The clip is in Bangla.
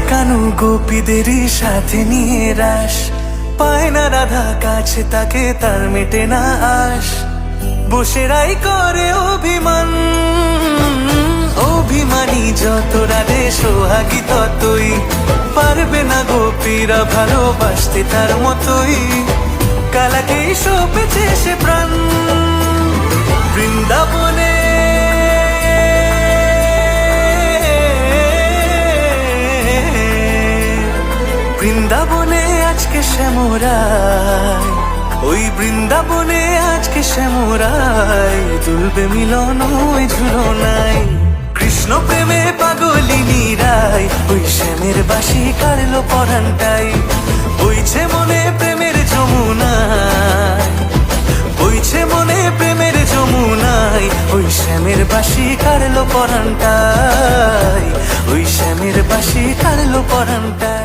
কানু গোপীদেরই সাথে নিয়ে রাস, পায় না রাধা কাছে তাকে, তার মেটে না আশ। বসেরাই করে অভিমান, অভিমানী যত রাধে সোহাগী ততই, পারবে না গোপীরা ভালোবাসতে তার মতোই। কালাকেই সপেছে সে প্রাণ বৃন্দাবনে, বৃন্দাবনে আজকে শ্যামরায়, ওই বৃন্দাবনে আজকে শ্যামরায়, দুলবে মিলন ওই ঝুলনায়। কৃষ্ণ প্রেমে পাগলিনী রায়, ওই শ্যামের বাঁশি কাড়লো পরানটাই। বইছে মনে প্রেমের যমুনায়, বইছে মনে প্রেমের যমুনায়, ওই শ্যামের বাঁশি কাড়লো পরানটাই, ওই শ্যামের বাঁশি কাড়লো পরানটাই।